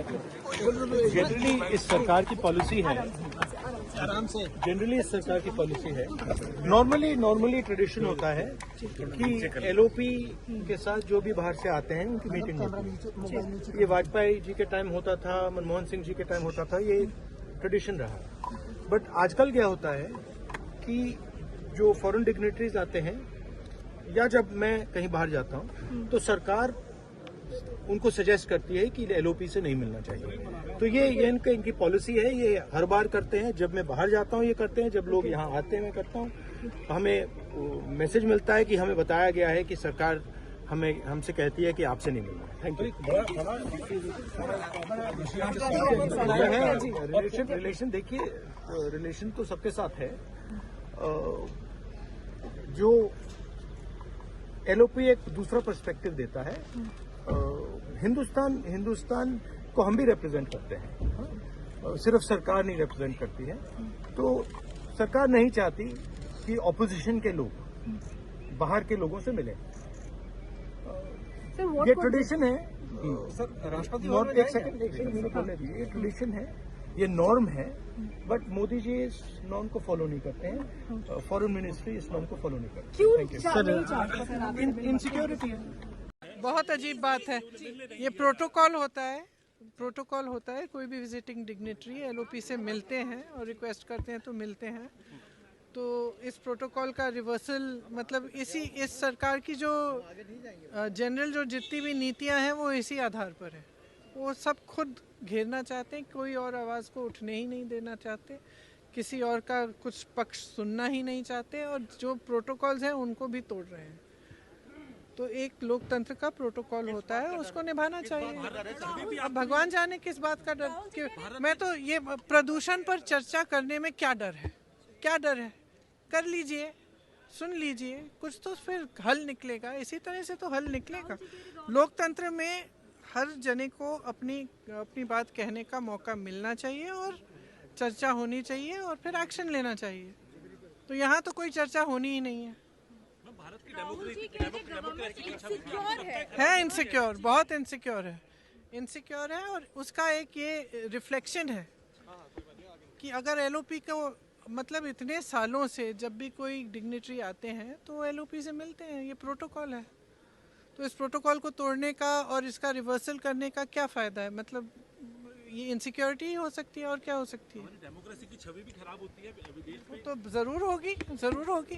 Generally इस सरकार की पॉलिसी है, जनरली इस सरकार की पॉलिसी है, नॉर्मली ट्रेडिशन होता है कि एलओपी के साथ जो भी बाहर से आते हैं उनकी मीटिंग होती है। ये वाजपेयी जी के टाइम होता था, मनमोहन सिंह जी के टाइम होता था, ये ट्रेडिशन रहा। बट आजकल क्या होता है कि जो फॉरेन डिग्नेटरीज आते हैं या जब मैं कहीं बाहर जाता हूं तो सरकार उनको सजेस्ट करती है कि एलओपी से नहीं मिलना चाहिए। तो ये इनकी पॉलिसी है, ये हर बार करते हैं। जब मैं बाहर जाता हूँ ये करते हैं, जब लोग यहाँ आते हैं मैं करता हूँ। हमें मैसेज मिलता है कि हमें बताया गया है कि सरकार हमसे कहती है कि आपसे नहीं मिलना। Thank you. रिलेशन देखिए, रिलेशन तो सबके साथ है। जो एलओपी एक दूसरा पर्सपेक्टिव देता है। हिंदुस्तान को हम भी रिप्रेजेंट करते हैं, सिर्फ सरकार नहीं रिप्रेजेंट करती है। तो सरकार नहीं चाहती कि ऑपोजिशन के लोग बाहर के लोगों से मिलें। ये ट्रेडिशन है सर। राष्ट्रपति एक सेकंड, ये ट्रेडिशन है, ये नॉर्म है। बट मोदी जी इस नॉर्म को फॉलो नहीं करते हैं, फॉरेन मिनिस्ट्री इस नॉर्म को फॉलो नहीं करती। Thank you. इनसिक्योरिटी है। बहुत अजीब बात है। ये प्रोटोकॉल होता है, कोई भी विजिटिंग डिग्नेटरी एलओपी से मिलते हैं और रिक्वेस्ट करते हैं तो मिलते हैं। तो इस प्रोटोकॉल का रिवर्सल मतलब इस सरकार की जो जनरल जो जितनी भी नीतियां हैं वो इसी आधार पर है। वो सब खुद घेरना चाहते हैं, कोई और आवाज़ को उठने ही नहीं देना चाहते, किसी और का कुछ पक्ष सुनना ही नहीं चाहते, और जो प्रोटोकॉल्स हैं उनको भी तोड़ रहे हैं। तो एक लोकतंत्र का प्रोटोकॉल होता है, उसको निभाना चाहिए। अब भगवान जाने किस बात का डर। मैं तो ये प्रदूषण पर चर्चा करने में क्या डर है, कर लीजिए, सुन लीजिए, कुछ तो फिर हल निकलेगा। इसी तरह से तो हल निकलेगा। लोकतंत्र में हर जने को अपनी बात कहने का मौका मिलना चाहिए और चर्चा होनी चाहिए और फिर एक्शन लेना चाहिए। तो यहाँ तो कोई चर्चा होनी ही नहीं है। भारत की डेमोक्रेसी है इनसिक्योर, बहुत इनसिक्योर है। और उसका एक ये रिफ्लेक्शन है कि अगर एलओपी को मतलब इतने सालों से जब भी कोई डिग्नेटरी आते हैं तो एलओपी से मिलते हैं, ये प्रोटोकॉल है। तो इस प्रोटोकॉल को तोड़ने का और इसका रिवर्सल करने का क्या फ़ायदा है? मतलब ये इनसिक्योरिटी ही हो सकती है और क्या हो सकती है? डेमोक्रेसी की छवि भी खराब होती है। तो ज़रूर होगी।